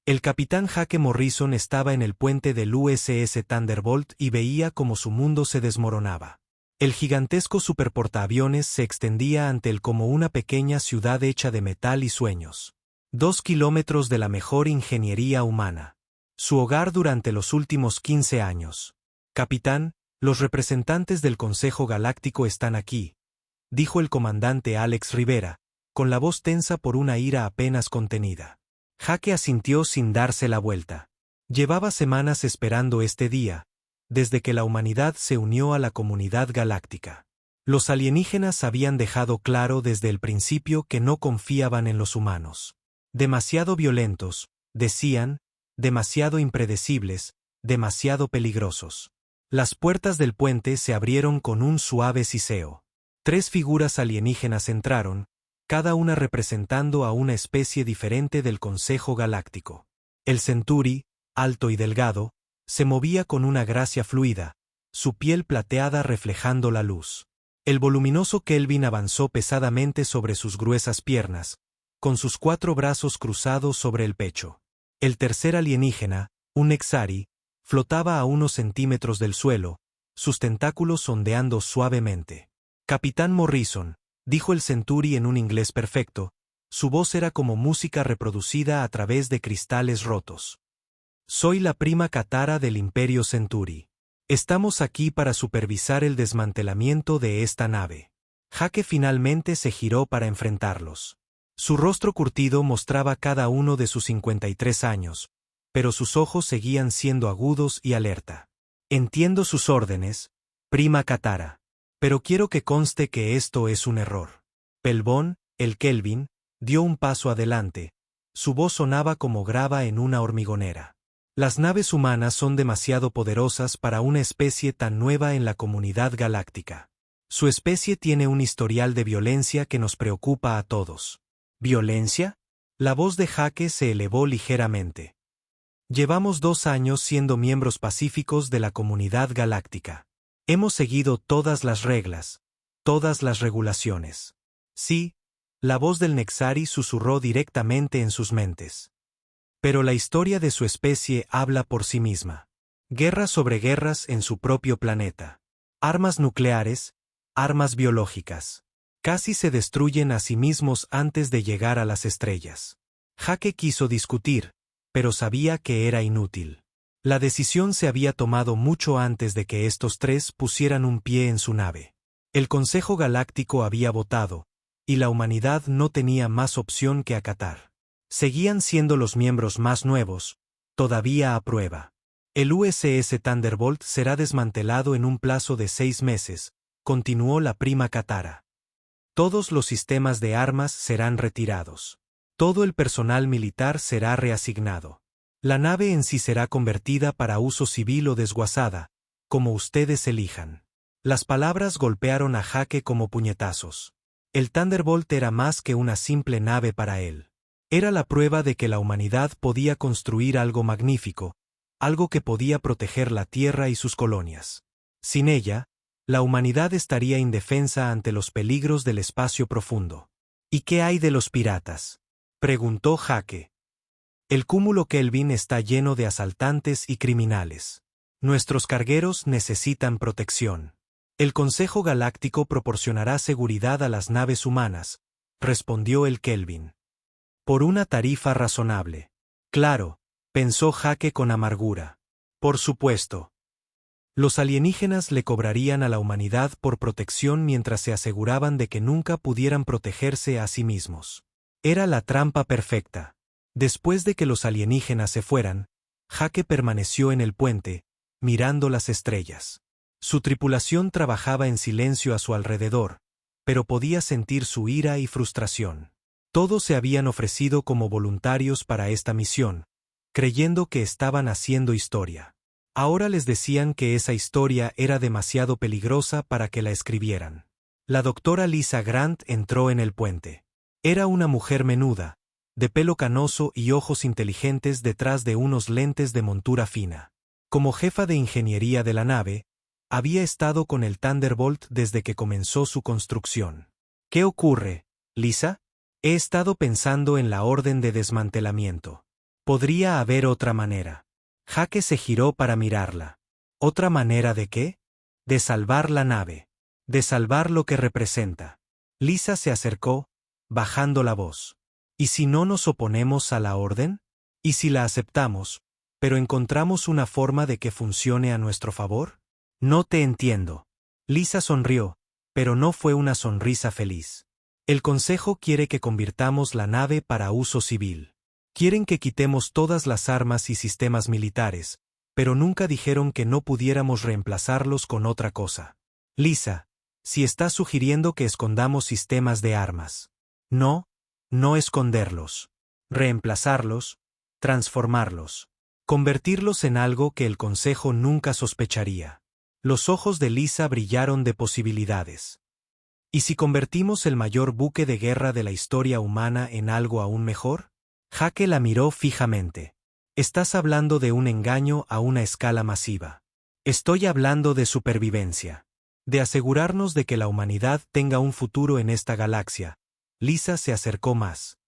El capitán Jake Morrison estaba en el puente del USS Thunderbolt y veía cómo su mundo se desmoronaba. El gigantesco superportaaviones se extendía ante él como una pequeña ciudad hecha de metal y sueños. 2 kilómetros de la mejor ingeniería humana. Su hogar durante los últimos 15 años. Capitán, los representantes del Consejo Galáctico están aquí, dijo el comandante Alex Rivera, con la voz tensa por una ira apenas contenida. Jake asintió sin darse la vuelta. Llevaba semanas esperando este día, desde que la humanidad se unió a la comunidad galáctica. Los alienígenas habían dejado claro desde el principio que no confiaban en los humanos. Demasiado violentos, decían, demasiado impredecibles, demasiado peligrosos. Las puertas del puente se abrieron con un suave siseo. 3 figuras alienígenas entraron, cada una representando a una especie diferente del Consejo Galáctico. El Centauri, alto y delgado, se movía con una gracia fluida, su piel plateada reflejando la luz. El voluminoso Kelvin avanzó pesadamente sobre sus gruesas piernas, con sus 4 brazos cruzados sobre el pecho. El tercer alienígena, un Nexari, flotaba a unos centímetros del suelo, sus tentáculos ondeando suavemente. Capitán Morrison, dijo el Centauri en un inglés perfecto, su voz era como música reproducida a través de cristales rotos. Soy la prima Katara del Imperio Centauri. Estamos aquí para supervisar el desmantelamiento de esta nave. Jake finalmente se giró para enfrentarlos. Su rostro curtido mostraba cada uno de sus 53 años, pero sus ojos seguían siendo agudos y alerta. Entiendo sus órdenes, prima Katara. Pero quiero que conste que esto es un error. Pelbón, el Kelvin, dio un paso adelante. Su voz sonaba como grava en una hormigonera. Las naves humanas son demasiado poderosas para una especie tan nueva en la comunidad galáctica. Su especie tiene un historial de violencia que nos preocupa a todos. ¿Violencia? La voz de Jake se elevó ligeramente. Llevamos 2 años siendo miembros pacíficos de la comunidad galáctica. Hemos seguido todas las reglas, todas las regulaciones. Sí, la voz del Nexari susurró directamente en sus mentes. Pero la historia de su especie habla por sí misma. Guerras sobre guerras en su propio planeta. Armas nucleares, armas biológicas. Casi se destruyen a sí mismos antes de llegar a las estrellas. Jake quiso discutir, pero sabía que era inútil. La decisión se había tomado mucho antes de que estos 3 pusieran un pie en su nave. El Consejo Galáctico había votado, y la humanidad no tenía más opción que acatar. Seguían siendo los miembros más nuevos, todavía a prueba. El USS Thunderbolt será desmantelado en un plazo de 6 meses, continuó la prima Katara. Todos los sistemas de armas serán retirados. Todo el personal militar será reasignado. La nave en sí será convertida para uso civil o desguazada, como ustedes elijan. Las palabras golpearon a Jake como puñetazos. El Thunderbolt era más que una simple nave para él. Era la prueba de que la humanidad podía construir algo magnífico, algo que podía proteger la Tierra y sus colonias. Sin ella, la humanidad estaría indefensa ante los peligros del espacio profundo. ¿Y qué hay de los piratas?, preguntó Jake. El cúmulo Kelvin está lleno de asaltantes y criminales. Nuestros cargueros necesitan protección. El Consejo Galáctico proporcionará seguridad a las naves humanas, respondió el Kelvin. Por una tarifa razonable. Claro, pensó Jake con amargura. Por supuesto. Los alienígenas le cobrarían a la humanidad por protección mientras se aseguraban de que nunca pudieran protegerse a sí mismos. Era la trampa perfecta. Después de que los alienígenas se fueran, Jake permaneció en el puente, mirando las estrellas. Su tripulación trabajaba en silencio a su alrededor, pero podía sentir su ira y frustración. Todos se habían ofrecido como voluntarios para esta misión, creyendo que estaban haciendo historia. Ahora les decían que esa historia era demasiado peligrosa para que la escribieran. La doctora Lisa Grant entró en el puente. Era una mujer menuda, de pelo canoso y ojos inteligentes detrás de unos lentes de montura fina. Como jefa de ingeniería de la nave, había estado con el Thunderbolt desde que comenzó su construcción. ¿Qué ocurre, Lisa? He estado pensando en la orden de desmantelamiento. Podría haber otra manera. Jake se giró para mirarla. ¿Otra manera de qué? De salvar la nave. De salvar lo que representa. Lisa se acercó, bajando la voz. ¿Y si no nos oponemos a la orden? ¿Y si la aceptamos, pero encontramos una forma de que funcione a nuestro favor? No te entiendo. Lisa sonrió, pero no fue una sonrisa feliz. El Consejo quiere que convirtamos la nave para uso civil. Quieren que quitemos todas las armas y sistemas militares, pero nunca dijeron que no pudiéramos reemplazarlos con otra cosa. Lisa, si estás sugiriendo que escondamos sistemas de armas. No, no esconderlos. Reemplazarlos, transformarlos. Convertirlos en algo que el Consejo nunca sospecharía. Los ojos de Lisa brillaron de posibilidades. ¿Y si convertimos el mayor buque de guerra de la historia humana en algo aún mejor? Jake la miró fijamente. Estás hablando de un engaño a una escala masiva. Estoy hablando de supervivencia. De asegurarnos de que la humanidad tenga un futuro en esta galaxia. Lisa se acercó más.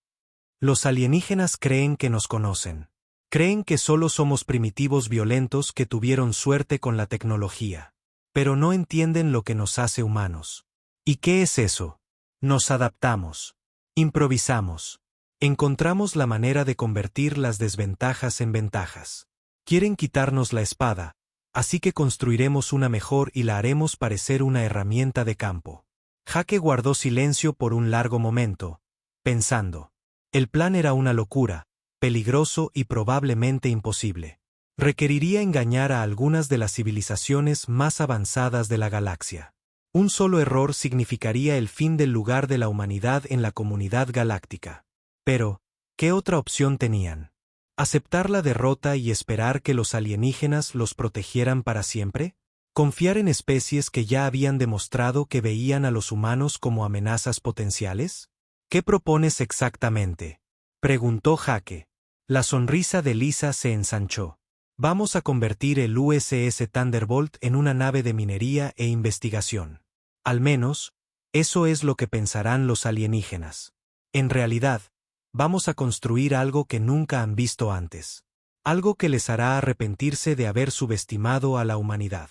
Los alienígenas creen que nos conocen. Creen que solo somos primitivos violentos que tuvieron suerte con la tecnología. Pero no entienden lo que nos hace humanos. ¿Y qué es eso? Nos adaptamos. Improvisamos. Encontramos la manera de convertir las desventajas en ventajas. Quieren quitarnos la espada, así que construiremos una mejor y la haremos parecer una herramienta de campo. Jake guardó silencio por un largo momento, pensando. El plan era una locura, peligroso y probablemente imposible. Requeriría engañar a algunas de las civilizaciones más avanzadas de la galaxia. Un solo error significaría el fin del lugar de la humanidad en la comunidad galáctica. Pero, ¿qué otra opción tenían? ¿Aceptar la derrota y esperar que los alienígenas los protegieran para siempre? ¿Confiar en especies que ya habían demostrado que veían a los humanos como amenazas potenciales? ¿Qué propones exactamente? Preguntó Jake. La sonrisa de Lisa se ensanchó. Vamos a convertir el USS Thunderbolt en una nave de minería e investigación. Al menos, eso es lo que pensarán los alienígenas. En realidad, vamos a construir algo que nunca han visto antes. Algo que les hará arrepentirse de haber subestimado a la humanidad.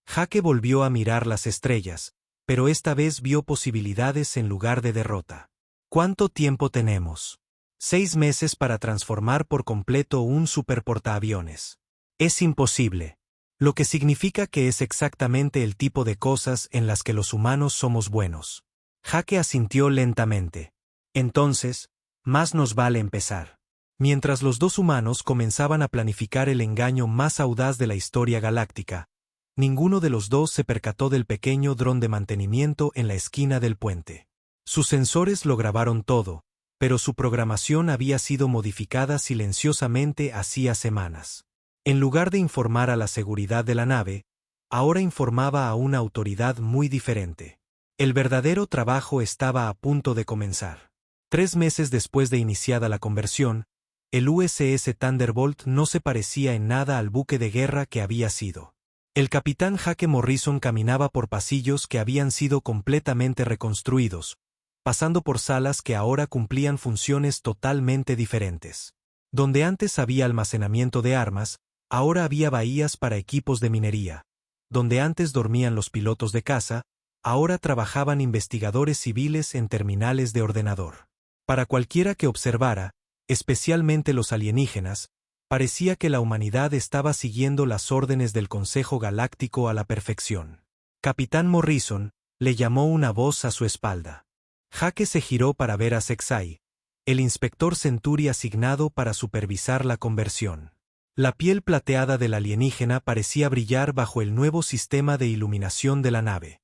Jake volvió a mirar las estrellas, pero esta vez vio posibilidades en lugar de derrota. ¿Cuánto tiempo tenemos? 6 meses para transformar por completo un superportaaviones. Es imposible. Lo que significa que es exactamente el tipo de cosas en las que los humanos somos buenos. Jake asintió lentamente. Entonces, más nos vale empezar. Mientras los dos humanos comenzaban a planificar el engaño más audaz de la historia galáctica, ninguno de los dos se percató del pequeño dron de mantenimiento en la esquina del puente. Sus sensores lo grabaron todo, pero su programación había sido modificada silenciosamente hacía semanas. En lugar de informar a la seguridad de la nave, ahora informaba a una autoridad muy diferente. El verdadero trabajo estaba a punto de comenzar. 3 meses después de iniciada la conversión, el USS Thunderbolt no se parecía en nada al buque de guerra que había sido. El capitán Jake Morrison caminaba por pasillos que habían sido completamente reconstruidos, pasando por salas que ahora cumplían funciones totalmente diferentes. Donde antes había almacenamiento de armas, ahora había bahías para equipos de minería. Donde antes dormían los pilotos de caza, ahora trabajaban investigadores civiles en terminales de ordenador. Para cualquiera que observara, especialmente los alienígenas, parecía que la humanidad estaba siguiendo las órdenes del Consejo Galáctico a la perfección. Capitán Morrison, le llamó una voz a su espalda. Jake se giró para ver a Sexai, el inspector Centuri asignado para supervisar la conversión. La piel plateada del alienígena parecía brillar bajo el nuevo sistema de iluminación de la nave.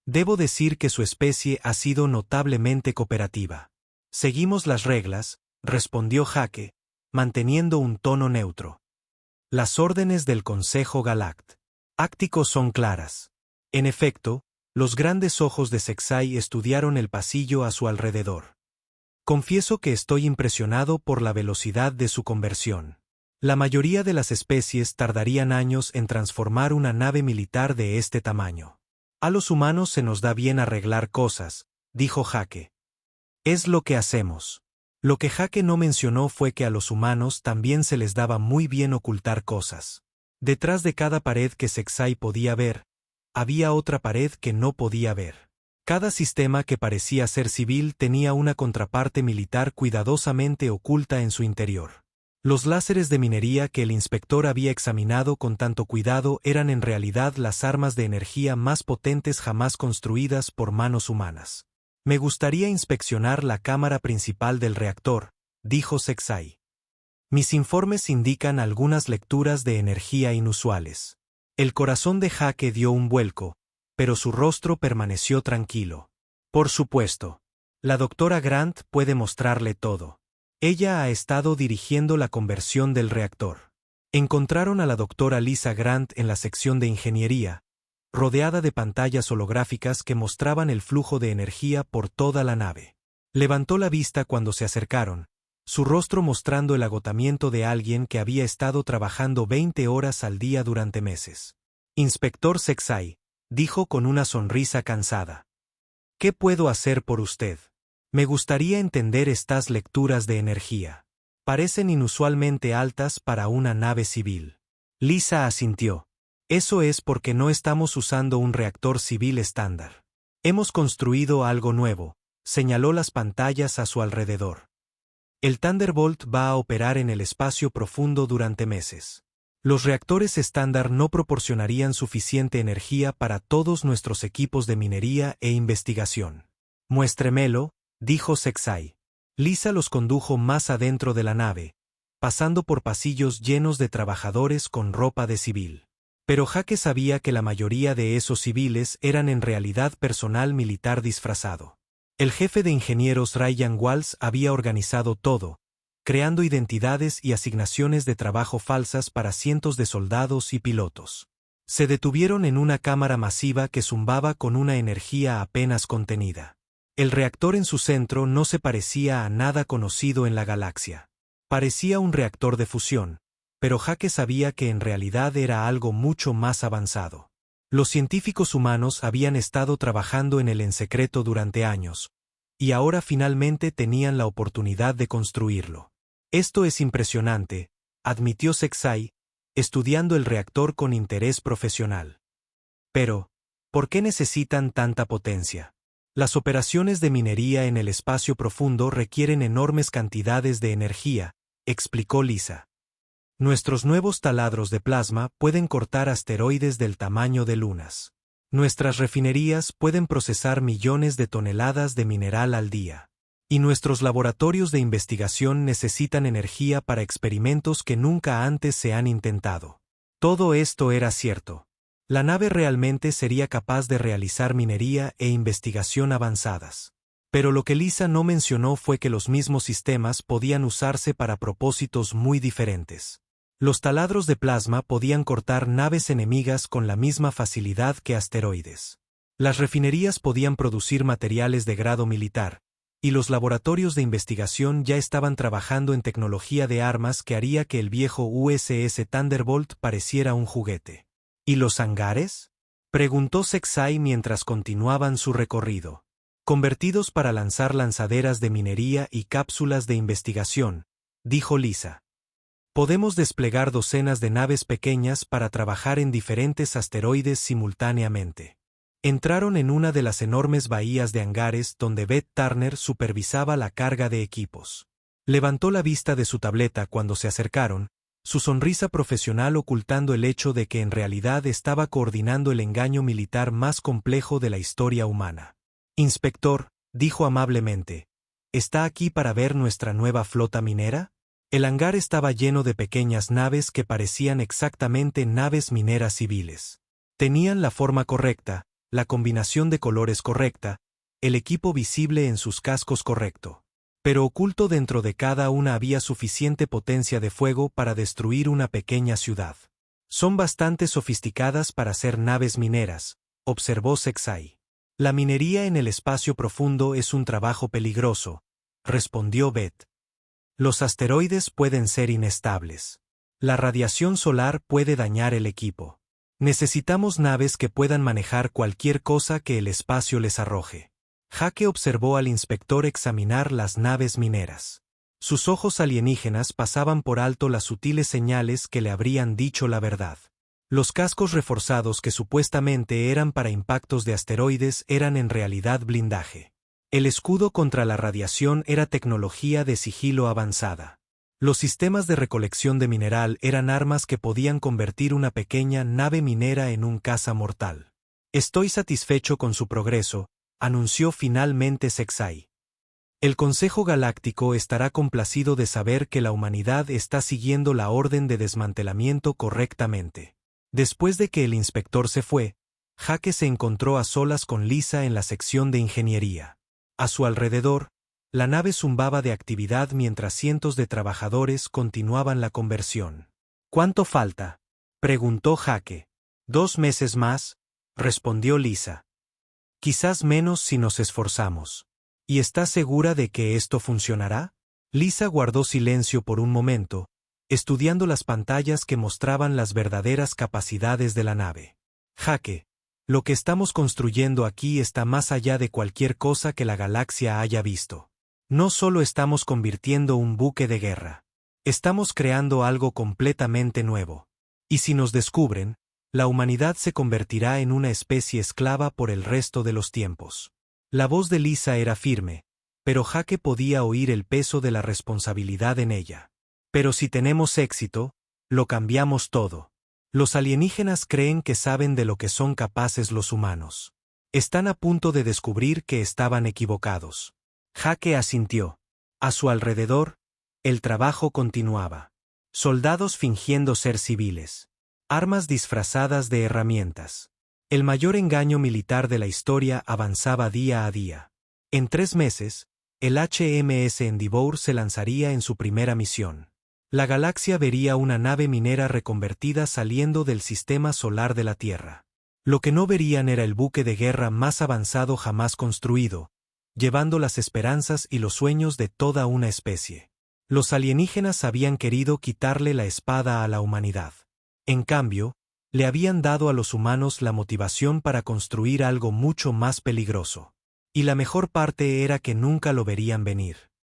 Debo decir que su especie ha sido notablemente cooperativa. Seguimos las reglas, respondió Jake, manteniendo un tono neutro. Las órdenes del Consejo Galáctico son claras. En efecto, los grandes ojos de Sexai estudiaron el pasillo a su alrededor. Confieso que estoy impresionado por la velocidad de su conversión. La mayoría de las especies tardarían años en transformar una nave militar de este tamaño. A los humanos se nos da bien arreglar cosas, dijo Jake. Es lo que hacemos. Lo que Jake no mencionó fue que a los humanos también se les daba muy bien ocultar cosas. Detrás de cada pared que Sexay podía ver, había otra pared que no podía ver. Cada sistema que parecía ser civil tenía una contraparte militar cuidadosamente oculta en su interior. Los láseres de minería que el inspector había examinado con tanto cuidado eran en realidad las armas de energía más potentes jamás construidas por manos humanas. Me gustaría inspeccionar la cámara principal del reactor, dijo Sexay. Mis informes indican algunas lecturas de energía inusuales. El corazón de Jake dio un vuelco, pero su rostro permaneció tranquilo. Por supuesto. La doctora Grant puede mostrarle todo. Ella ha estado dirigiendo la conversión del reactor. Encontraron a la doctora Lisa Grant en la sección de ingeniería, rodeada de pantallas holográficas que mostraban el flujo de energía por toda la nave. Levantó la vista cuando se acercaron, su rostro mostrando el agotamiento de alguien que había estado trabajando 20 horas al día durante meses. Inspector Sexay, dijo con una sonrisa cansada. ¿Qué puedo hacer por usted? Me gustaría entender estas lecturas de energía. Parecen inusualmente altas para una nave civil. Lisa asintió. Eso es porque no estamos usando un reactor civil estándar. Hemos construido algo nuevo, señaló las pantallas a su alrededor. El Thunderbolt va a operar en el espacio profundo durante meses. Los reactores estándar no proporcionarían suficiente energía para todos nuestros equipos de minería e investigación. Muéstremelo, dijo Sexay. Lisa los condujo más adentro de la nave, pasando por pasillos llenos de trabajadores con ropa de civil. Pero Jake sabía que la mayoría de esos civiles eran en realidad personal militar disfrazado. El jefe de ingenieros Ryan Walls había organizado todo, creando identidades y asignaciones de trabajo falsas para cientos de soldados y pilotos. Se detuvieron en una cámara masiva que zumbaba con una energía apenas contenida. El reactor en su centro no se parecía a nada conocido en la galaxia. Parecía un reactor de fusión, pero Jake sabía que en realidad era algo mucho más avanzado. Los científicos humanos habían estado trabajando en él en secreto durante años, y ahora finalmente tenían la oportunidad de construirlo. Esto es impresionante, admitió Sexay, estudiando el reactor con interés profesional. Pero, ¿por qué necesitan tanta potencia? Las operaciones de minería en el espacio profundo requieren enormes cantidades de energía, explicó Lisa. Nuestros nuevos taladros de plasma pueden cortar asteroides del tamaño de lunas. Nuestras refinerías pueden procesar millones de toneladas de mineral al día. Y nuestros laboratorios de investigación necesitan energía para experimentos que nunca antes se han intentado. Todo esto era cierto. La nave realmente sería capaz de realizar minería e investigación avanzadas. Pero lo que Lisa no mencionó fue que los mismos sistemas podían usarse para propósitos muy diferentes. Los taladros de plasma podían cortar naves enemigas con la misma facilidad que asteroides. Las refinerías podían producir materiales de grado militar, y los laboratorios de investigación ya estaban trabajando en tecnología de armas que haría que el viejo USS Thunderbolt pareciera un juguete. ¿Y los hangares?, preguntó Sexay mientras continuaban su recorrido. Convertidos para lanzar lanzaderas de minería y cápsulas de investigación, dijo Lisa. Podemos desplegar docenas de naves pequeñas para trabajar en diferentes asteroides simultáneamente. Entraron en una de las enormes bahías de hangares donde Beth Turner supervisaba la carga de equipos. Levantó la vista de su tableta cuando se acercaron, su sonrisa profesional ocultando el hecho de que en realidad estaba coordinando el engaño militar más complejo de la historia humana. Inspector, dijo amablemente, ¿está aquí para ver nuestra nueva flota minera? El hangar estaba lleno de pequeñas naves que parecían exactamente naves mineras civiles. Tenían la forma correcta, la combinación de colores correcta, el equipo visible en sus cascos correcto. Pero oculto dentro de cada una había suficiente potencia de fuego para destruir una pequeña ciudad. Son bastante sofisticadas para ser naves mineras, observó Sexay. La minería en el espacio profundo es un trabajo peligroso, respondió Beth. Los asteroides pueden ser inestables. La radiación solar puede dañar el equipo. Necesitamos naves que puedan manejar cualquier cosa que el espacio les arroje. Jake observó al inspector examinar las naves mineras. Sus ojos alienígenas pasaban por alto las sutiles señales que le habrían dicho la verdad. Los cascos reforzados que supuestamente eran para impactos de asteroides eran en realidad blindaje. El escudo contra la radiación era tecnología de sigilo avanzada. Los sistemas de recolección de mineral eran armas que podían convertir una pequeña nave minera en un caza mortal. Estoy satisfecho con su progreso, anunció finalmente Sexay. El Consejo Galáctico estará complacido de saber que la humanidad está siguiendo la orden de desmantelamiento correctamente. Después de que el inspector se fue, Jake se encontró a solas con Lisa en la sección de ingeniería. A su alrededor, la nave zumbaba de actividad mientras cientos de trabajadores continuaban la conversión. ¿Cuánto falta?, preguntó Jake. 2 meses más, respondió Lisa. Quizás menos si nos esforzamos. ¿Y estás segura de que esto funcionará? Lisa guardó silencio por un momento, estudiando las pantallas que mostraban las verdaderas capacidades de la nave. Jake, lo que estamos construyendo aquí está más allá de cualquier cosa que la galaxia haya visto. No solo estamos convirtiendo un buque de guerra. Estamos creando algo completamente nuevo. Y si nos descubren, la humanidad se convertirá en una especie esclava por el resto de los tiempos. La voz de Lisa era firme, pero Jake podía oír el peso de la responsabilidad en ella. Pero si tenemos éxito, lo cambiamos todo. Los alienígenas creen que saben de lo que son capaces los humanos. Están a punto de descubrir que estaban equivocados. Jake asintió. A su alrededor, el trabajo continuaba. Soldados fingiendo ser civiles. Armas disfrazadas de herramientas. El mayor engaño militar de la historia avanzaba día a día. En 3 meses, el HMS Endeavour se lanzaría en su primera misión. La galaxia vería una nave minera reconvertida saliendo del sistema solar de la Tierra. Lo que no verían era el buque de guerra más avanzado jamás construido, llevando las esperanzas y los sueños de toda una especie. Los alienígenas habían querido quitarle la espada a la humanidad. En cambio, le habían dado a los humanos la motivación para construir algo mucho más peligroso. Y la mejor parte era que nunca lo verían venir.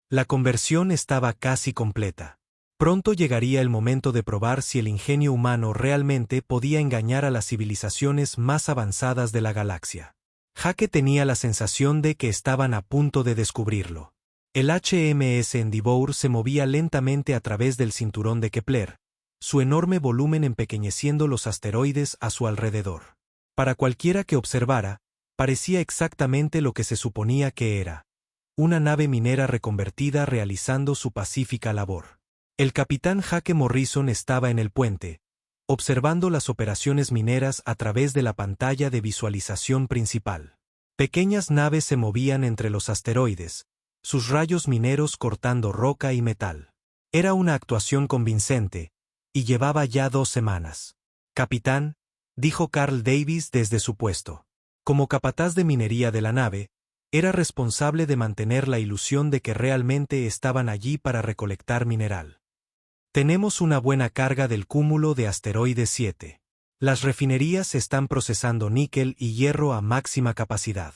La conversión estaba casi completa. Pronto llegaría el momento de probar si el ingenio humano realmente podía engañar a las civilizaciones más avanzadas de la galaxia. Jake tenía la sensación de que estaban a punto de descubrirlo. El HMS Endeavour se movía lentamente a través del cinturón de Kepler, su enorme volumen empequeñeciendo los asteroides a su alrededor. Para cualquiera que observara, parecía exactamente lo que se suponía que era: una nave minera reconvertida realizando su pacífica labor. El capitán Jake Morrison estaba en el puente, observando las operaciones mineras a través de la pantalla de visualización principal. Pequeñas naves se movían entre los asteroides, sus rayos mineros cortando roca y metal. Era una actuación convincente, y llevaba ya 2 semanas. Capitán, dijo Carl Davis desde su puesto. Como capataz de minería de la nave, era responsable de mantener la ilusión de que realmente estaban allí para recolectar mineral. Tenemos una buena carga del cúmulo de asteroide 7. Las refinerías están procesando níquel y hierro a máxima capacidad.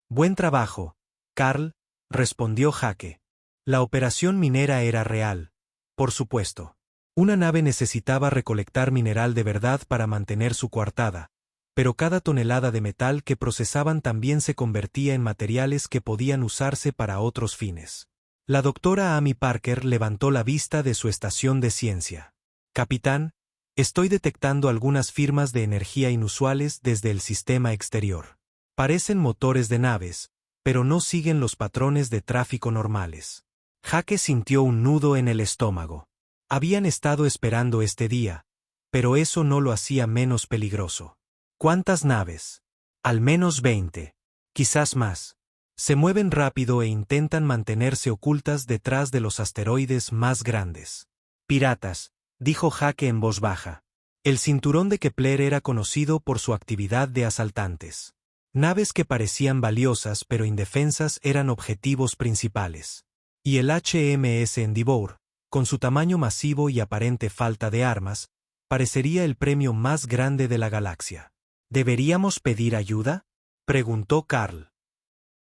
Buen trabajo, Carl, respondió Jake. La operación minera era real, por supuesto. Una nave necesitaba recolectar mineral de verdad para mantener su coartada, pero cada tonelada de metal que procesaban también se convertía en materiales que podían usarse para otros fines. La doctora Amy Parker levantó la vista de su estación de ciencia. Capitán, estoy detectando algunas firmas de energía inusuales desde el sistema exterior. Parecen motores de naves, pero no siguen los patrones de tráfico normales. Jake sintió un nudo en el estómago. Habían estado esperando este día, pero eso no lo hacía menos peligroso. ¿Cuántas naves? Al menos 20. Quizás más. Se mueven rápido e intentan mantenerse ocultas detrás de los asteroides más grandes. Piratas, dijo Jake en voz baja. El cinturón de Kepler era conocido por su actividad de asaltantes. Naves que parecían valiosas pero indefensas eran objetivos principales. Y el HMS Endeavour, con su tamaño masivo y aparente falta de armas, parecería el premio más grande de la galaxia. ¿Deberíamos pedir ayuda?, preguntó Carl.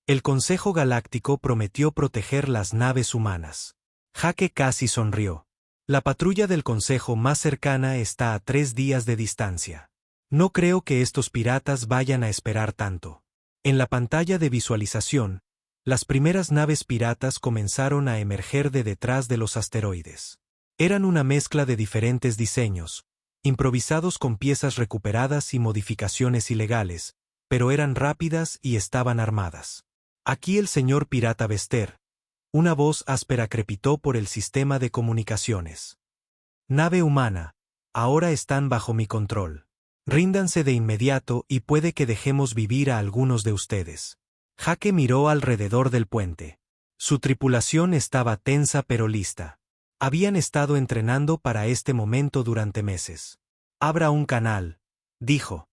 El Consejo Galáctico prometió proteger las naves humanas. Jake casi sonrió. La patrulla del consejo más cercana está a 3 días de distancia. No creo que estos piratas vayan a esperar tanto. En la pantalla de visualización, las primeras naves piratas comenzaron a emerger de detrás de los asteroides. Eran una mezcla de diferentes diseños, improvisados con piezas recuperadas y modificaciones ilegales, pero eran rápidas y estaban armadas. Aquí el señor pirata Vester. Una voz áspera crepitó por el sistema de comunicaciones. Nave humana, ahora están bajo mi control. Ríndanse de inmediato y puede que dejemos vivir a algunos de ustedes. Jake miró alrededor del puente. Su tripulación estaba tensa pero lista. Habían estado entrenando para este momento durante meses. Abra un canal, dijo.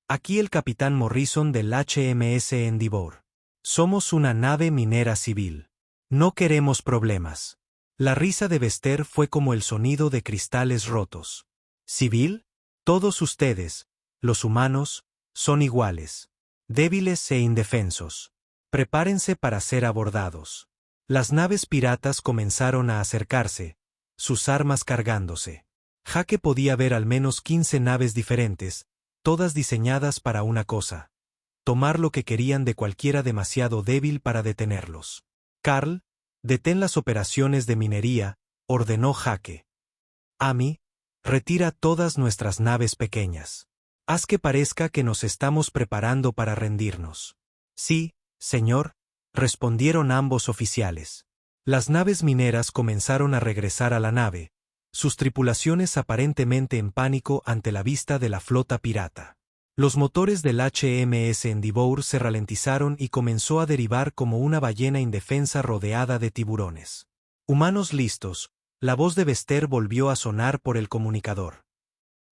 Aquí el capitán Morrison del HMS Endeavour. Somos una nave minera civil. No queremos problemas. La risa de Vester fue como el sonido de cristales rotos. ¿Civil? Todos ustedes, los humanos, son iguales. Débiles e indefensos. Prepárense para ser abordados. Las naves piratas comenzaron a acercarse, sus armas cargándose. Jake podía ver al menos 15 naves diferentes, todas diseñadas para una cosa: tomar lo que querían de cualquiera demasiado débil para detenerlos. Carl, detén las operaciones de minería, ordenó Jake. Amy, retira todas nuestras naves pequeñas. Haz que parezca que nos estamos preparando para rendirnos. Sí, señor, respondieron ambos oficiales. Las naves mineras comenzaron a regresar a la nave, sus tripulaciones aparentemente en pánico ante la vista de la flota pirata. Los motores del HMS Endeavour se ralentizaron y comenzó a derivar como una ballena indefensa rodeada de tiburones. Humanos listos, la voz de Vester volvió a sonar por el comunicador.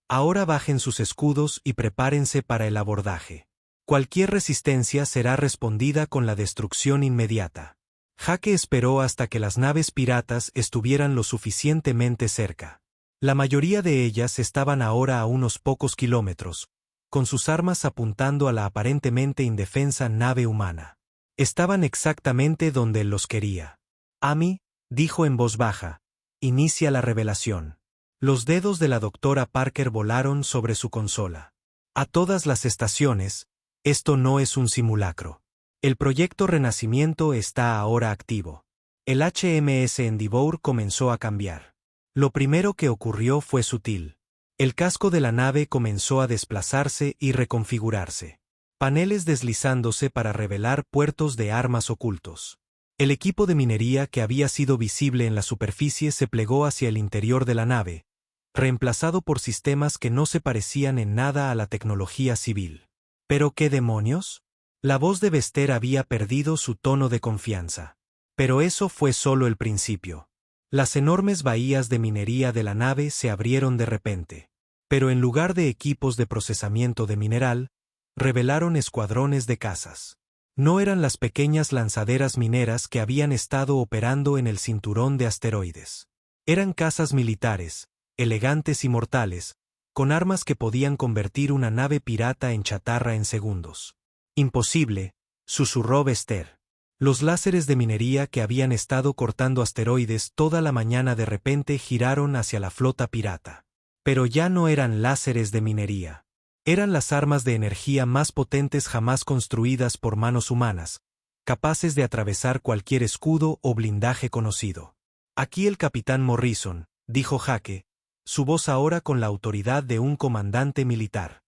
Ahora bajen sus escudos y prepárense para el abordaje. Cualquier resistencia será respondida con la destrucción inmediata. Jake esperó hasta que las naves piratas estuvieran lo suficientemente cerca. La mayoría de ellas estaban ahora a unos pocos kilómetros, con sus armas apuntando a la aparentemente indefensa nave humana. Estaban exactamente donde él los quería. Amy, dijo en voz baja, inicia la revelación. Los dedos de la doctora Parker volaron sobre su consola. A todas las estaciones, esto no es un simulacro. El proyecto Renacimiento está ahora activo. El HMS Endeavour comenzó a cambiar. Lo primero que ocurrió fue sutil. El casco de la nave comenzó a desplazarse y reconfigurarse. Paneles deslizándose para revelar puertos de armas ocultos. El equipo de minería que había sido visible en la superficie se plegó hacia el interior de la nave, reemplazado por sistemas que no se parecían en nada a la tecnología civil. ¿Pero qué demonios? La voz de Vester había perdido su tono de confianza. Pero eso fue solo el principio. Las enormes bahías de minería de la nave se abrieron de repente. Pero en lugar de equipos de procesamiento de mineral, revelaron escuadrones de cazas. No eran las pequeñas lanzaderas mineras que habían estado operando en el cinturón de asteroides. Eran cazas militares, elegantes y mortales, con armas que podían convertir una nave pirata en chatarra en segundos. Imposible, susurró Vester. Los láseres de minería que habían estado cortando asteroides toda la mañana de repente giraron hacia la flota pirata. Pero ya no eran láseres de minería. Eran las armas de energía más potentes jamás construidas por manos humanas, capaces de atravesar cualquier escudo o blindaje conocido. Aquí el capitán Morrison, dijo Jake, su voz ahora con la autoridad de un comandante militar.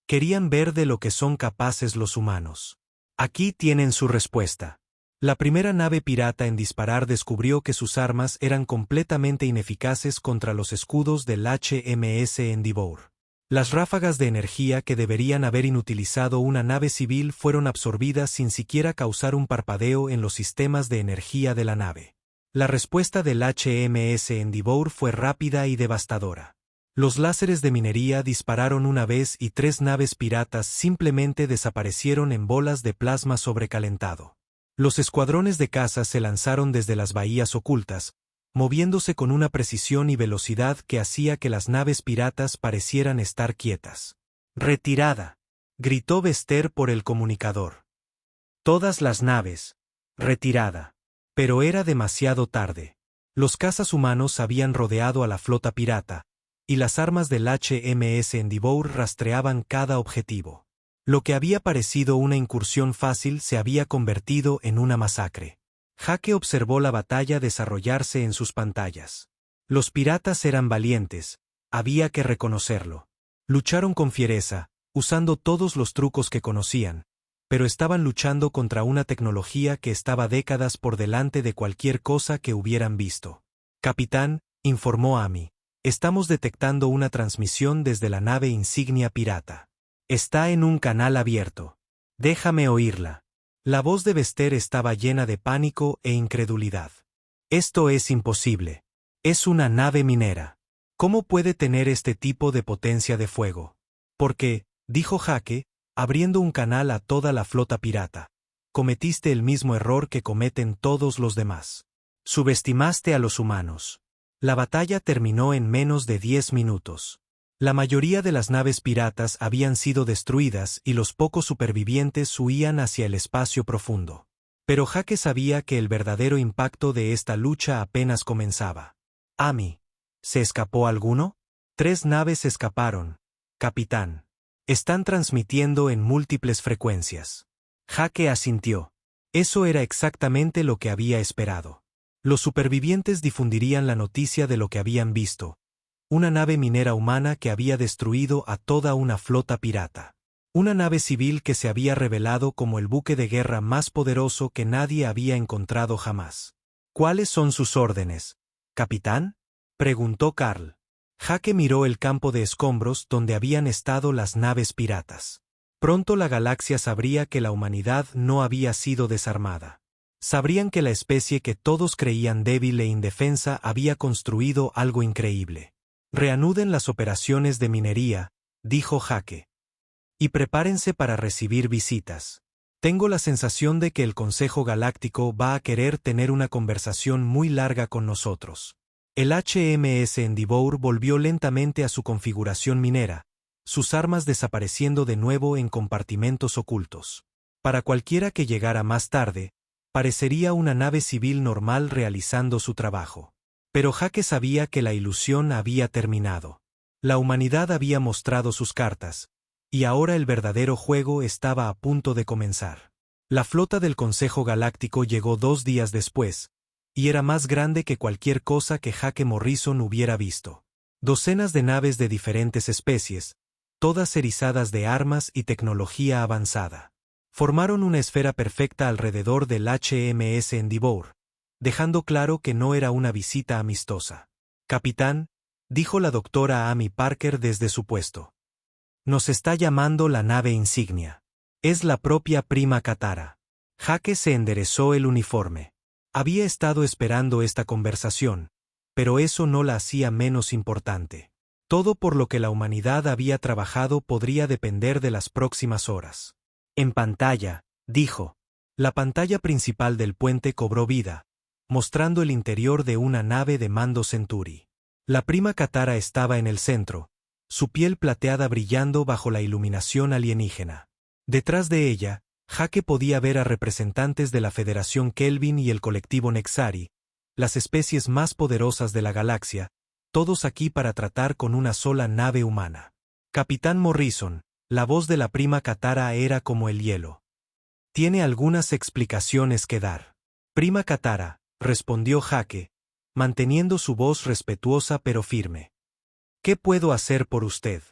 Querían ver de lo que son capaces los humanos. Aquí tienen su respuesta. La primera nave pirata en disparar descubrió que sus armas eran completamente ineficaces contra los escudos del HMS Endeavour. Las ráfagas de energía que deberían haber inutilizado una nave civil fueron absorbidas sin siquiera causar un parpadeo en los sistemas de energía de la nave. La respuesta del HMS Endeavour fue rápida y devastadora. Los láseres de minería dispararon una vez y 3 naves piratas simplemente desaparecieron en bolas de plasma sobrecalentado. Los escuadrones de caza se lanzaron desde las bahías ocultas, moviéndose con una precisión y velocidad que hacía que las naves piratas parecieran estar quietas. «¡Retirada!», gritó Vester por el comunicador. «Todas las naves, retirada». Pero era demasiado tarde. Los cazas humanos habían rodeado a la flota pirata, y las armas del HMS Endeavour rastreaban cada objetivo. Lo que había parecido una incursión fácil se había convertido en una masacre. Jake observó la batalla desarrollarse en sus pantallas. Los piratas eran valientes, había que reconocerlo. Lucharon con fiereza, usando todos los trucos que conocían, pero estaban luchando contra una tecnología que estaba décadas por delante de cualquier cosa que hubieran visto. Capitán, informó Amy, estamos detectando una transmisión desde la nave insignia pirata. Está en un canal abierto. Déjame oírla. La voz de Bester estaba llena de pánico e incredulidad. Esto es imposible. Es una nave minera. ¿Cómo puede tener este tipo de potencia de fuego? Porque, dijo Jake, abriendo un canal a toda la flota pirata, cometiste el mismo error que cometen todos los demás. Subestimaste a los humanos. La batalla terminó en menos de 10 minutos. La mayoría de las naves piratas habían sido destruidas y los pocos supervivientes huían hacia el espacio profundo. Pero Jake sabía que el verdadero impacto de esta lucha apenas comenzaba. Amy, ¿se escapó alguno? 3 naves escaparon, capitán. Están transmitiendo en múltiples frecuencias. Jake asintió. Eso era exactamente lo que había esperado. Los supervivientes difundirían la noticia de lo que habían visto. Una nave minera humana que había destruido a toda una flota pirata. Una nave civil que se había revelado como el buque de guerra más poderoso que nadie había encontrado jamás. ¿Cuáles son sus órdenes, capitán? Preguntó Carl. Jake miró el campo de escombros donde habían estado las naves piratas. Pronto la galaxia sabría que la humanidad no había sido desarmada. Sabrían que la especie que todos creían débil e indefensa había construido algo increíble. Reanuden las operaciones de minería, dijo Jake. Y prepárense para recibir visitas. Tengo la sensación de que el Consejo Galáctico va a querer tener una conversación muy larga con nosotros. El HMS Endeavour volvió lentamente a su configuración minera, sus armas desapareciendo de nuevo en compartimentos ocultos. Para cualquiera que llegara más tarde, parecería una nave civil normal realizando su trabajo. Pero Jake sabía que la ilusión había terminado. La humanidad había mostrado sus cartas, y ahora el verdadero juego estaba a punto de comenzar. La flota del Consejo Galáctico llegó 2 días después, y era más grande que cualquier cosa que Jake Morrison hubiera visto. Docenas de naves de diferentes especies, todas erizadas de armas y tecnología avanzada. Formaron una esfera perfecta alrededor del HMS Endeavour, dejando claro que no era una visita amistosa. Capitán, dijo la doctora Amy Parker desde su puesto. Nos está llamando la nave insignia. Es la propia Prima Katara. Jake se enderezó el uniforme. Había estado esperando esta conversación, pero eso no la hacía menos importante. Todo por lo que la humanidad había trabajado podría depender de las próximas horas. En pantalla, dijo. La pantalla principal del puente cobró vida, mostrando el interior de una nave de mando Centauri. La Prima Katara estaba en el centro, su piel plateada brillando bajo la iluminación alienígena. Detrás de ella, Jake podía ver a representantes de la Federación Kelvin y el colectivo Nexari, las especies más poderosas de la galaxia, todos aquí para tratar con una sola nave humana. Capitán Morrison, la voz de la Prima Katara era como el hielo. Tiene algunas explicaciones que dar. Prima Katara, respondió Jake, manteniendo su voz respetuosa pero firme. ¿Qué puedo hacer por usted?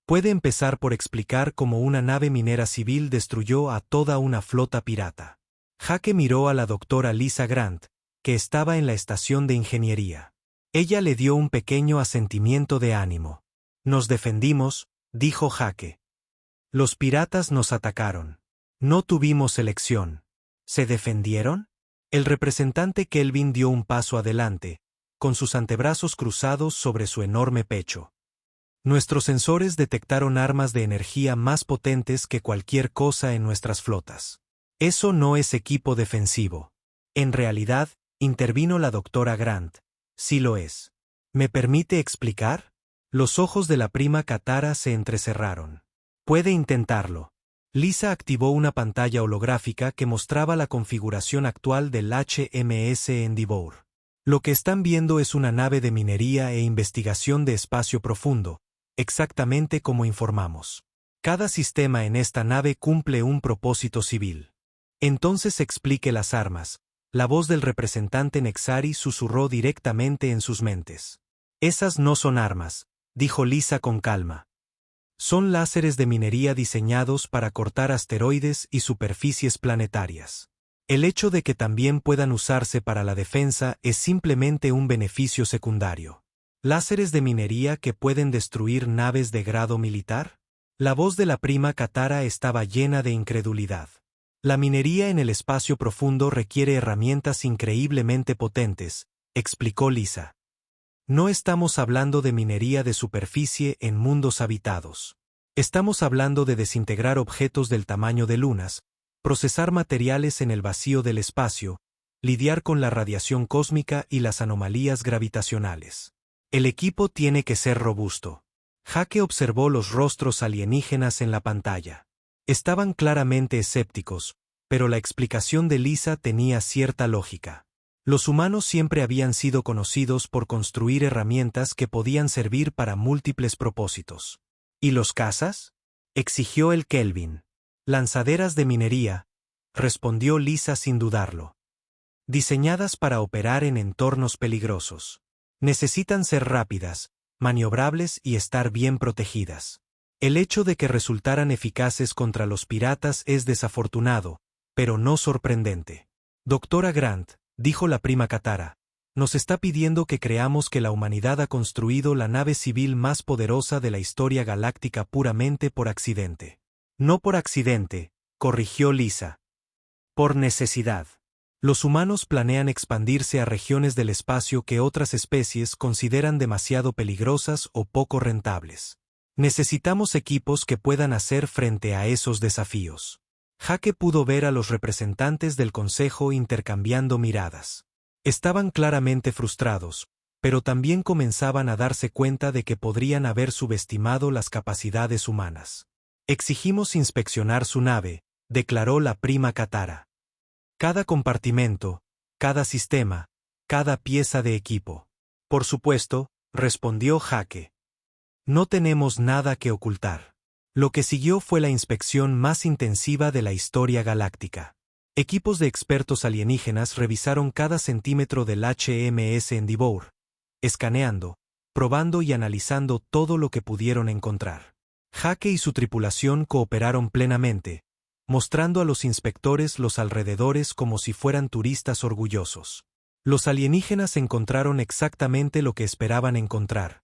Puede empezar por explicar cómo una nave minera civil destruyó a toda una flota pirata. Jake miró a la doctora Lisa Grant, que estaba en la estación de ingeniería. Ella le dio un pequeño asentimiento de ánimo. Nos defendimos, dijo Jake. Los piratas nos atacaron. No tuvimos elección. ¿Se defendieron? El representante Kelvin dio un paso adelante, con sus antebrazos cruzados sobre su enorme pecho. Nuestros sensores detectaron armas de energía más potentes que cualquier cosa en nuestras flotas. Eso no es equipo defensivo. En realidad, intervino la doctora Grant, sí lo es. ¿Me permite explicar? Los ojos de la Prima Katara se entrecerraron. Puede intentarlo. Lisa activó una pantalla holográfica que mostraba la configuración actual del HMS Endeavour. Lo que están viendo es una nave de minería e investigación de espacio profundo, exactamente como informamos. Cada sistema en esta nave cumple un propósito civil. Entonces explique las armas. La voz del representante Nexari susurró directamente en sus mentes. Esas no son armas, dijo Lisa con calma. Son láseres de minería diseñados para cortar asteroides y superficies planetarias. El hecho de que también puedan usarse para la defensa es simplemente un beneficio secundario. ¿Láseres de minería que pueden destruir naves de grado militar? La voz de la prima Katara estaba llena de incredulidad. La minería en el espacio profundo requiere herramientas increíblemente potentes, explicó Lisa. No estamos hablando de minería de superficie en mundos habitados. Estamos hablando de desintegrar objetos del tamaño de lunas, procesar materiales en el vacío del espacio, lidiar con la radiación cósmica y las anomalías gravitacionales. El equipo tiene que ser robusto. Jake observó los rostros alienígenas en la pantalla. Estaban claramente escépticos, pero la explicación de Lisa tenía cierta lógica. Los humanos siempre habían sido conocidos por construir herramientas que podían servir para múltiples propósitos. ¿Y los cazas? Exigió el Kelvin. Lanzaderas de minería, respondió Lisa sin dudarlo. Diseñadas para operar en entornos peligrosos. Necesitan ser rápidas, maniobrables y estar bien protegidas. El hecho de que resultaran eficaces contra los piratas es desafortunado, pero no sorprendente. Doctora Grant, dijo la prima Katara, nos está pidiendo que creamos que la humanidad ha construido la nave civil más poderosa de la historia galáctica puramente por accidente. No por accidente, corrigió Lisa. Por necesidad. Los humanos planean expandirse a regiones del espacio que otras especies consideran demasiado peligrosas o poco rentables. Necesitamos equipos que puedan hacer frente a esos desafíos. Jake pudo ver a los representantes del Consejo intercambiando miradas. Estaban claramente frustrados, pero también comenzaban a darse cuenta de que podrían haber subestimado las capacidades humanas. Exigimos inspeccionar su nave, declaró la prima Katara. Cada compartimento, cada sistema, cada pieza de equipo. Por supuesto, respondió Jake. No tenemos nada que ocultar. Lo que siguió fue la inspección más intensiva de la historia galáctica. Equipos de expertos alienígenas revisaron cada centímetro del HMS Endeavour, escaneando, probando y analizando todo lo que pudieron encontrar. Jake y su tripulación cooperaron plenamente, mostrando a los inspectores los alrededores como si fueran turistas orgullosos. Los alienígenas encontraron exactamente lo que esperaban encontrar.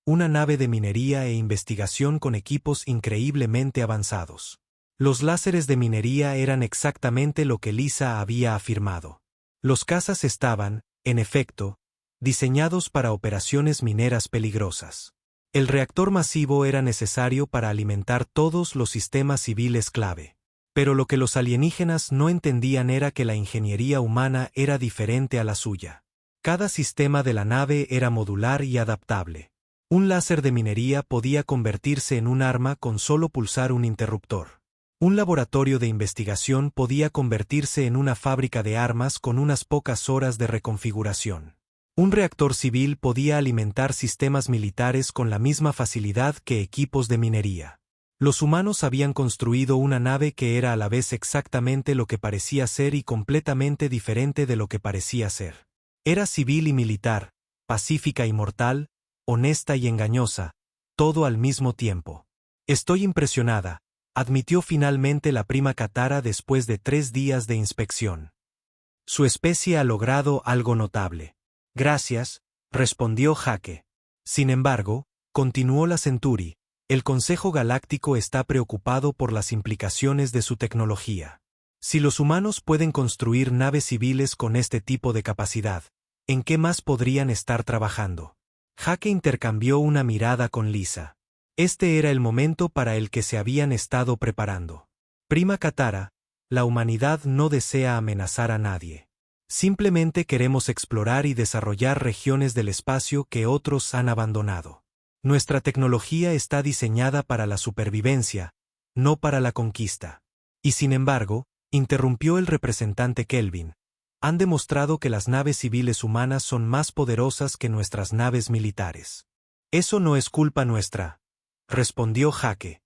Una nave de minería e investigación con equipos increíblemente avanzados. Los láseres de minería eran exactamente lo que Lisa había afirmado. Los cazas estaban, en efecto, diseñados para operaciones mineras peligrosas. El reactor masivo era necesario para alimentar todos los sistemas civiles clave. Pero lo que los alienígenas no entendían era que la ingeniería humana era diferente a la suya. Cada sistema de la nave era modular y adaptable. Un láser de minería podía convertirse en un arma con solo pulsar un interruptor. Un laboratorio de investigación podía convertirse en una fábrica de armas con unas pocas horas de reconfiguración. Un reactor civil podía alimentar sistemas militares con la misma facilidad que equipos de minería. Los humanos habían construido una nave que era a la vez exactamente lo que parecía ser y completamente diferente de lo que parecía ser. Era civil y militar, pacífica y mortal, honesta y engañosa, todo al mismo tiempo. Estoy impresionada, admitió finalmente la prima Katara después de 3 días de inspección. Su especie ha logrado algo notable. Gracias, respondió Jake. Sin embargo, continuó la Centauri, el Consejo Galáctico está preocupado por las implicaciones de su tecnología. Si los humanos pueden construir naves civiles con este tipo de capacidad, ¿en qué más podrían estar trabajando? Jake intercambió una mirada con Lisa. Este era el momento para el que se habían estado preparando. Prima Katara, la humanidad no desea amenazar a nadie. Simplemente queremos explorar y desarrollar regiones del espacio que otros han abandonado. Nuestra tecnología está diseñada para la supervivencia, no para la conquista. Y sin embargo, interrumpió el representante Kelvin, Han demostrado que las naves civiles humanas son más poderosas que nuestras naves militares. Eso no es culpa nuestra, respondió Jake.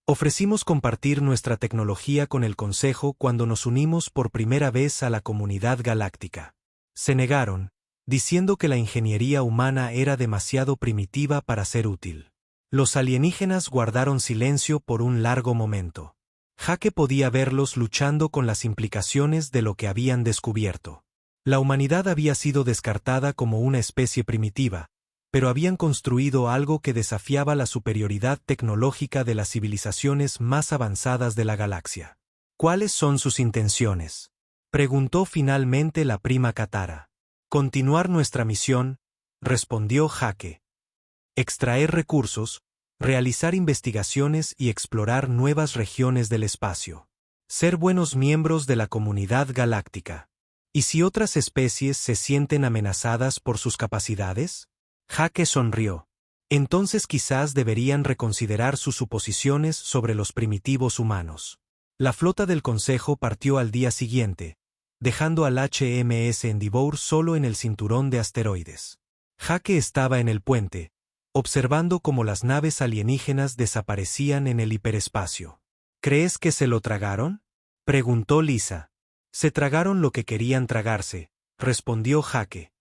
Ofrecimos compartir nuestra tecnología con el Consejo cuando nos unimos por primera vez a la comunidad galáctica. Se negaron, diciendo que la ingeniería humana era demasiado primitiva para ser útil. Los alienígenas guardaron silencio por un largo momento. Jake podía verlos luchando con las implicaciones de lo que habían descubierto. La humanidad había sido descartada como una especie primitiva, pero habían construido algo que desafiaba la superioridad tecnológica de las civilizaciones más avanzadas de la galaxia. ¿Cuáles son sus intenciones?, preguntó finalmente la prima Katara. Continuar nuestra misión, respondió Jake. Extraer recursos, realizar investigaciones y explorar nuevas regiones del espacio. Ser buenos miembros de la comunidad galáctica. ¿Y si otras especies se sienten amenazadas por sus capacidades? Jake sonrió. Entonces quizás deberían reconsiderar sus suposiciones sobre los primitivos humanos. La flota del Consejo partió al día siguiente, dejando al HMS Endeavour solo en el cinturón de asteroides. Jake estaba en el puente, observando cómo las naves alienígenas desaparecían en el hiperespacio. ¿Crees que se lo tragaron?, preguntó Lisa. Se tragaron lo que querían tragarse, respondió Jake.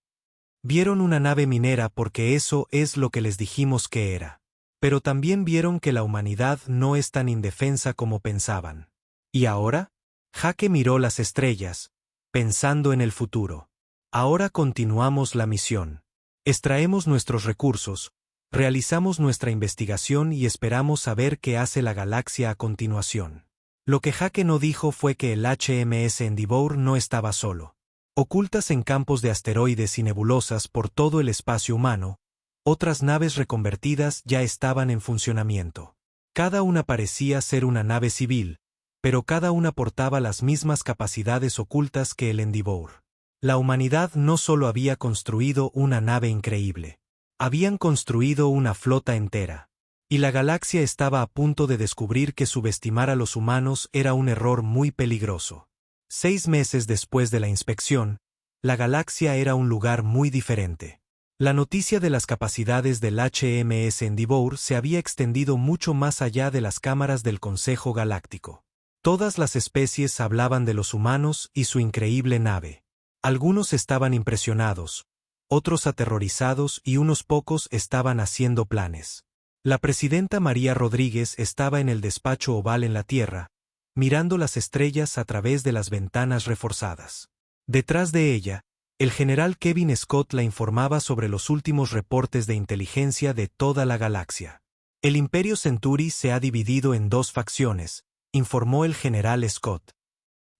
Vieron una nave minera porque eso es lo que les dijimos que era. Pero también vieron que la humanidad no es tan indefensa como pensaban. ¿Y ahora? Jake miró las estrellas, pensando en el futuro. Ahora continuamos la misión. Extraemos nuestros recursos, realizamos nuestra investigación y esperamos saber qué hace la galaxia a continuación. Lo que Jake no dijo fue que el HMS Endeavour no estaba solo. Ocultas en campos de asteroides y nebulosas por todo el espacio humano, otras naves reconvertidas ya estaban en funcionamiento. Cada una parecía ser una nave civil, pero cada una portaba las mismas capacidades ocultas que el Endeavour. La humanidad no solo había construido una nave increíble, habían construido una flota entera. Y la galaxia estaba a punto de descubrir que subestimar a los humanos era un error muy peligroso. 6 meses después de la inspección, la galaxia era un lugar muy diferente. La noticia de las capacidades del HMS Endeavour se había extendido mucho más allá de las cámaras del Consejo Galáctico. Todas las especies hablaban de los humanos y su increíble nave. Algunos estaban impresionados, otros aterrorizados y unos pocos estaban haciendo planes. La presidenta María Rodríguez estaba en el despacho oval en la Tierra, mirando las estrellas a través de las ventanas reforzadas. Detrás de ella, el general Kevin Scott la informaba sobre los últimos reportes de inteligencia de toda la galaxia. El Imperio Centauri se ha dividido en 2 facciones, informó el general Scott.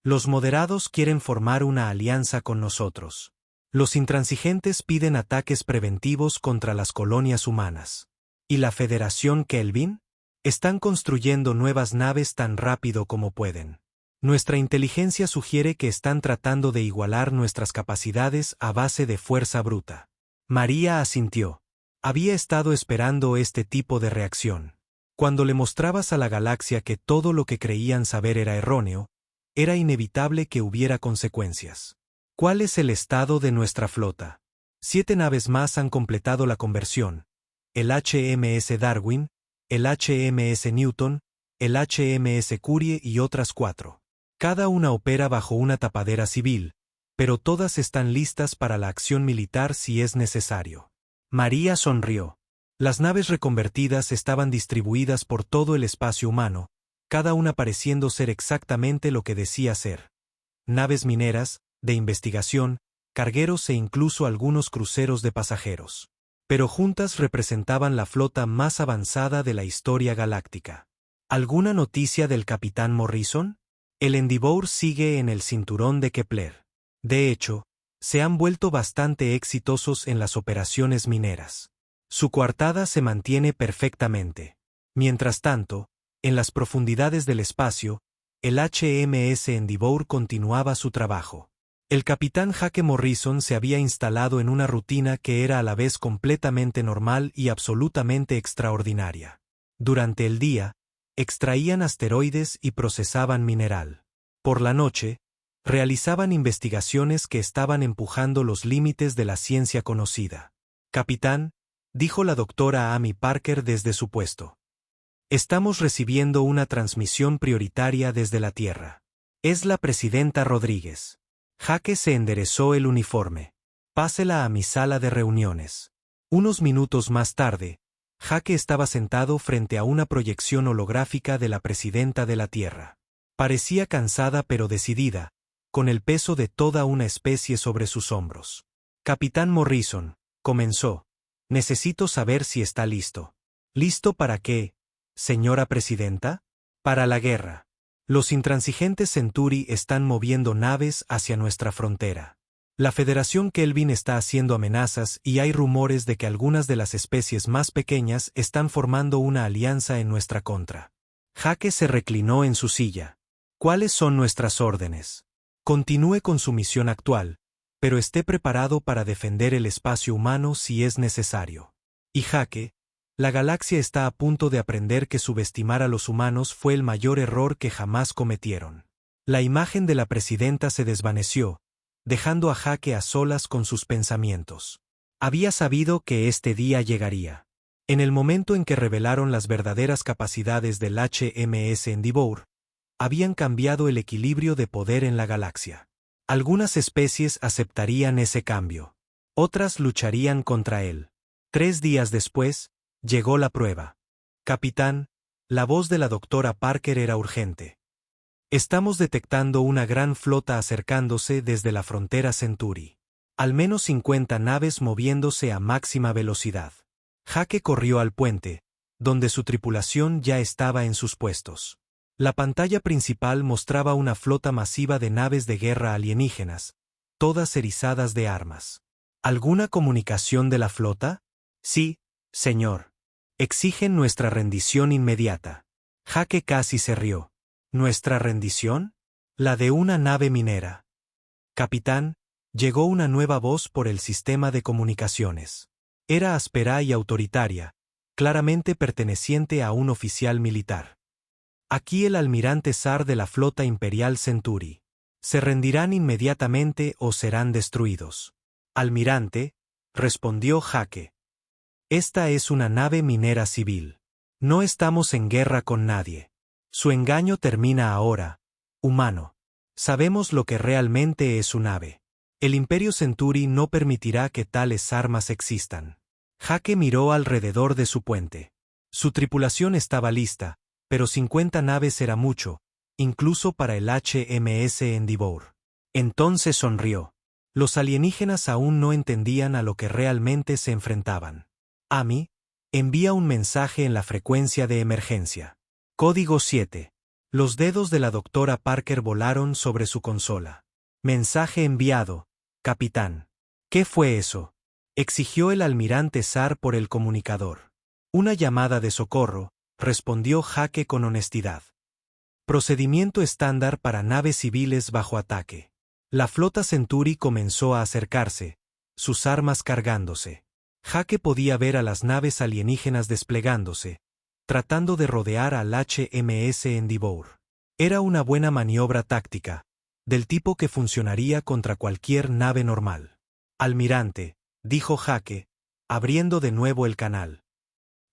Los moderados quieren formar una alianza con nosotros. Los intransigentes piden ataques preventivos contra las colonias humanas. ¿Y la Federación Kelvin? Están construyendo nuevas naves tan rápido como pueden. Nuestra inteligencia sugiere que están tratando de igualar nuestras capacidades a base de fuerza bruta. María asintió. Había estado esperando este tipo de reacción. Cuando le mostrabas a la galaxia que todo lo que creían saber era erróneo, era inevitable que hubiera consecuencias. ¿Cuál es el estado de nuestra flota? 7 naves más han completado la conversión. El HMS Darwin, el HMS Newton, el HMS Curie y otras 4. Cada una opera bajo una tapadera civil, pero todas están listas para la acción militar si es necesario. María sonrió. Las naves reconvertidas estaban distribuidas por todo el espacio humano, cada una pareciendo ser exactamente lo que decía ser. Naves mineras, de investigación, cargueros e incluso algunos cruceros de pasajeros. Pero juntas representaban la flota más avanzada de la historia galáctica. ¿Alguna noticia del capitán Morrison? El Endeavour sigue en el cinturón de Kepler. De hecho, se han vuelto bastante exitosos en las operaciones mineras. Su coartada se mantiene perfectamente. Mientras tanto, en las profundidades del espacio, el HMS Endeavour continuaba su trabajo. El capitán Jake Morrison se había instalado en una rutina que era a la vez completamente normal y absolutamente extraordinaria. Durante el día, extraían asteroides y procesaban mineral. Por la noche, Realizaban investigaciones que estaban empujando los límites de la ciencia conocida. Capitán, dijo la doctora Amy Parker desde su puesto. Estamos recibiendo una transmisión prioritaria desde la Tierra. Es la presidenta Rodríguez. Jake se enderezó el uniforme. Pásela a mi sala de reuniones. Unos minutos más tarde, Jake estaba sentado frente a una proyección holográfica de la presidenta de la Tierra. Parecía cansada pero decidida, con el peso de toda una especie sobre sus hombros. Capitán Morrison, comenzó. Necesito saber si está listo. ¿Listo para qué, señora presidenta? Para la guerra. Los intransigentes Centauri están moviendo naves hacia nuestra frontera. La Federación Kelvin está haciendo amenazas y hay rumores de que algunas de las especies más pequeñas están formando una alianza en nuestra contra. Jake se reclinó en su silla. ¿Cuáles son nuestras órdenes? Continúe con su misión actual, pero esté preparado para defender el espacio humano si es necesario. Y Jake, la galaxia está a punto de aprender que subestimar a los humanos fue el mayor error que jamás cometieron. La imagen de la presidenta se desvaneció, dejando a Jake a solas con sus pensamientos. Había sabido que este día llegaría. En el momento en que revelaron las verdaderas capacidades del HMS Endeavour, habían cambiado el equilibrio de poder en la galaxia. Algunas especies aceptarían ese cambio. Otras lucharían contra él. 3 días después, llegó la prueba. Capitán, la voz de la doctora Parker era urgente. Estamos detectando una gran flota acercándose desde la frontera Centauri. Al menos 50 naves moviéndose a máxima velocidad. Jake corrió al puente, donde su tripulación ya estaba en sus puestos. La pantalla principal mostraba una flota masiva de naves de guerra alienígenas, todas erizadas de armas. ¿Alguna comunicación de la flota? Sí, señor. Exigen nuestra rendición inmediata. Jake casi se rió. ¿Nuestra rendición? La de una nave minera. Capitán, llegó una nueva voz por el sistema de comunicaciones. Era áspera y autoritaria, claramente perteneciente a un oficial militar. Aquí el almirante zar de la flota imperial Centauri. Se rendirán inmediatamente o serán destruidos. Almirante, respondió Jake. Esta es una nave minera civil. No estamos en guerra con nadie. Su engaño termina ahora, humano. Sabemos lo que realmente es su nave. El Imperio Centauri no permitirá que tales armas existan. Jake miró alrededor de su puente. Su tripulación estaba lista, pero 50 naves era mucho, incluso para el HMS Endeavour. Entonces sonrió. Los alienígenas aún no entendían a lo que realmente se enfrentaban. Amy, envía un mensaje en la frecuencia de emergencia. Código 7. Los dedos de la doctora Parker volaron sobre su consola. Mensaje enviado, capitán. ¿Qué fue eso? Exigió el almirante zar por el comunicador. Una llamada de socorro, respondió Jake con honestidad. Procedimiento estándar para naves civiles bajo ataque. La flota Centauri comenzó a acercarse, sus armas cargándose. Jake podía ver a las naves alienígenas desplegándose, tratando de rodear al HMS Endeavour. Era una buena maniobra táctica, del tipo que funcionaría contra cualquier nave normal. Almirante, dijo Jake, abriendo de nuevo el canal.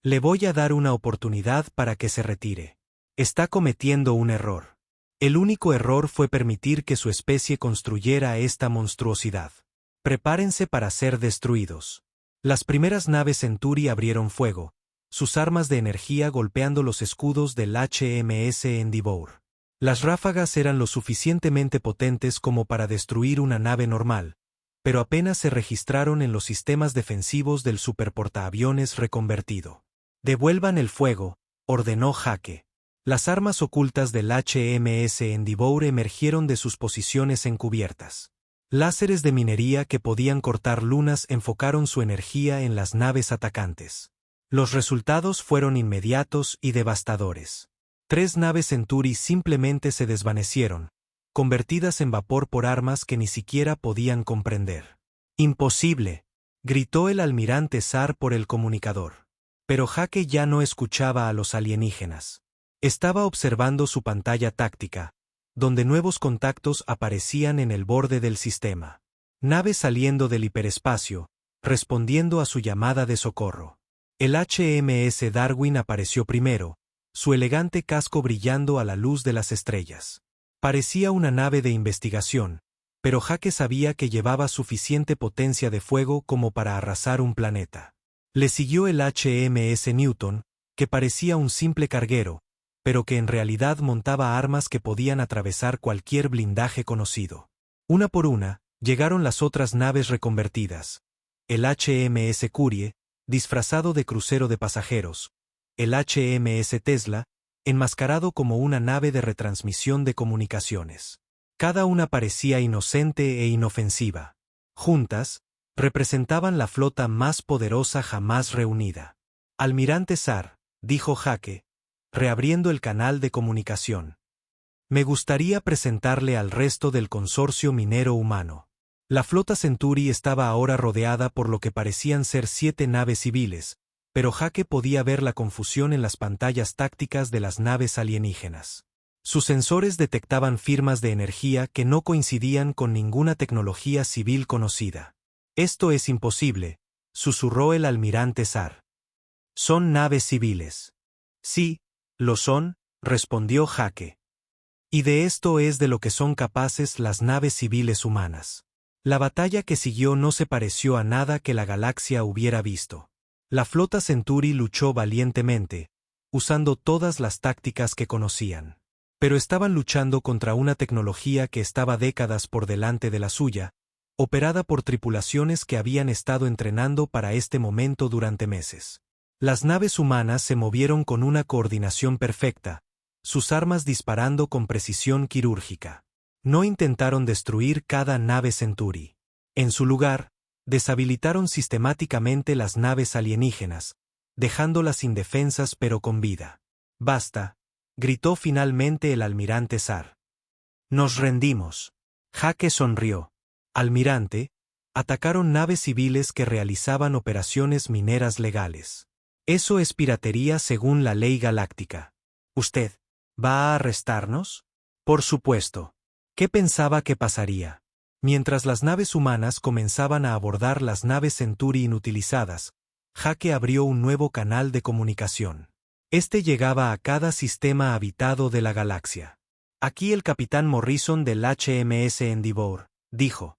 Le voy a dar una oportunidad para que se retire. Está cometiendo un error. El único error fue permitir que su especie construyera esta monstruosidad. Prepárense para ser destruidos. Las primeras naves Centauri abrieron fuego, sus armas de energía golpeando los escudos del HMS Endeavour. Las ráfagas eran lo suficientemente potentes como para destruir una nave normal, pero apenas se registraron en los sistemas defensivos del superportaaviones reconvertido. Devuelvan el fuego, ordenó Jake. Las armas ocultas del HMS Endeavour emergieron de sus posiciones encubiertas. Láseres de minería que podían cortar lunas enfocaron su energía en las naves atacantes. Los resultados fueron inmediatos y devastadores. 3 naves Centauri simplemente se desvanecieron, convertidas en vapor por armas que ni siquiera podían comprender. «Imposible», gritó el almirante zar por el comunicador. Pero Jake ya no escuchaba a los alienígenas. Estaba observando su pantalla táctica, donde nuevos contactos aparecían en el borde del sistema. Naves saliendo del hiperespacio, respondiendo a su llamada de socorro. El HMS Darwin apareció primero, su elegante casco brillando a la luz de las estrellas. Parecía una nave de investigación, pero Jake sabía que llevaba suficiente potencia de fuego como para arrasar un planeta. Le siguió el HMS Newton, que parecía un simple carguero, pero que en realidad montaba armas que podían atravesar cualquier blindaje conocido. Una por una, llegaron las otras naves reconvertidas. El HMS Curie, disfrazado de crucero de pasajeros. El HMS Tesla, enmascarado como una nave de retransmisión de comunicaciones. Cada una parecía inocente e inofensiva. Juntas, representaban la flota más poderosa jamás reunida. Almirante Sar, dijo Jake, reabriendo el canal de comunicación. Me gustaría presentarle al resto del consorcio minero humano. La flota Centauri estaba ahora rodeada por lo que parecían ser 7 naves civiles, pero Jake podía ver la confusión en las pantallas tácticas de las naves alienígenas. Sus sensores detectaban firmas de energía que no coincidían con ninguna tecnología civil conocida. Esto es imposible, susurró el almirante Sar. Son naves civiles. Sí, lo son, respondió Jake. Y de esto es de lo que son capaces las naves civiles humanas. La batalla que siguió no se pareció a nada que la galaxia hubiera visto. La flota Centauri luchó valientemente, usando todas las tácticas que conocían. Pero estaban luchando contra una tecnología que estaba décadas por delante de la suya, operada por tripulaciones que habían estado entrenando para este momento durante meses. Las naves humanas se movieron con una coordinación perfecta, sus armas disparando con precisión quirúrgica. No intentaron destruir cada nave Centauri. En su lugar, deshabilitaron sistemáticamente las naves alienígenas, dejándolas indefensas pero con vida. Basta, gritó finalmente el almirante Sar. Nos rendimos. Jake sonrió. Almirante, atacaron naves civiles que realizaban operaciones mineras legales. Eso es piratería según la ley galáctica. ¿Usted va a arrestarnos? Por supuesto. ¿Qué pensaba que pasaría? Mientras las naves humanas comenzaban a abordar las naves Centauri inutilizadas, Jake abrió un nuevo canal de comunicación. Este llegaba a cada sistema habitado de la galaxia. Aquí el capitán Morrison del HMS Endeavour, dijo.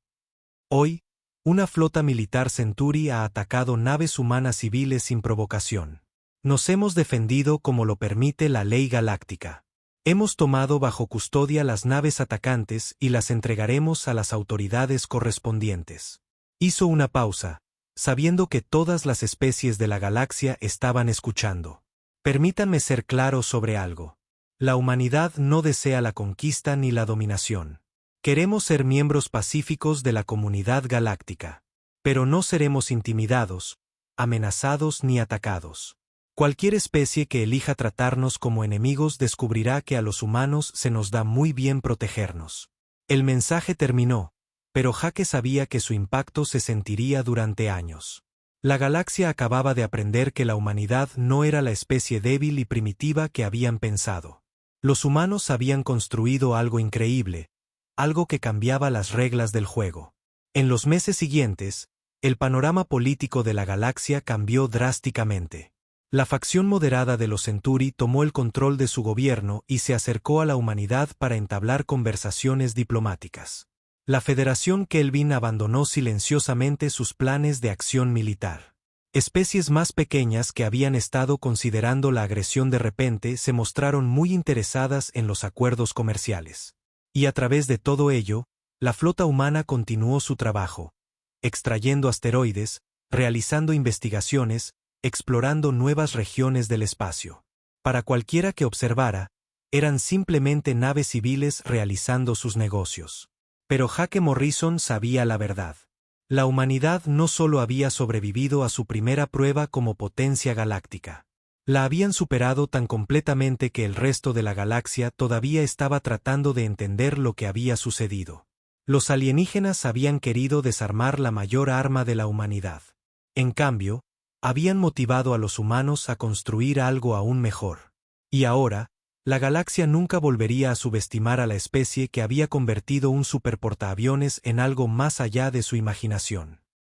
Hoy, una flota militar Centauri ha atacado naves humanas civiles sin provocación. Nos hemos defendido como lo permite la ley galáctica. Hemos tomado bajo custodia las naves atacantes y las entregaremos a las autoridades correspondientes. Hizo una pausa, sabiendo que todas las especies de la galaxia estaban escuchando. Permítanme ser claro sobre algo. La humanidad no desea la conquista ni la dominación. Queremos ser miembros pacíficos de la comunidad galáctica. Pero no seremos intimidados, amenazados ni atacados. Cualquier especie que elija tratarnos como enemigos descubrirá que a los humanos se nos da muy bien protegernos. El mensaje terminó, pero Jake sabía que su impacto se sentiría durante años. La galaxia acababa de aprender que la humanidad no era la especie débil y primitiva que habían pensado. Los humanos habían construido algo increíble, algo que cambiaba las reglas del juego. En los meses siguientes, el panorama político de la galaxia cambió drásticamente. La facción moderada de los Centauri tomó el control de su gobierno y se acercó a la humanidad para entablar conversaciones diplomáticas. La Federación Kelvin abandonó silenciosamente sus planes de acción militar. Especies más pequeñas que habían estado considerando la agresión de repente se mostraron muy interesadas en los acuerdos comerciales. Y a través de todo ello, la flota humana continuó su trabajo, extrayendo asteroides, realizando investigaciones, explorando nuevas regiones del espacio. Para cualquiera que observara, eran simplemente naves civiles realizando sus negocios. Pero Jake Morrison sabía la verdad. La humanidad no solo había sobrevivido a su primera prueba como potencia galáctica. La habían superado tan completamente que el resto de la galaxia todavía estaba tratando de entender lo que había sucedido. Los alienígenas habían querido desarmar la mayor arma de la humanidad. En cambio, habían motivado a los humanos a construir algo aún mejor. Y ahora, La galaxia nunca volvería a subestimar a la especie que había convertido un superportaaviones en algo más allá de su imaginación.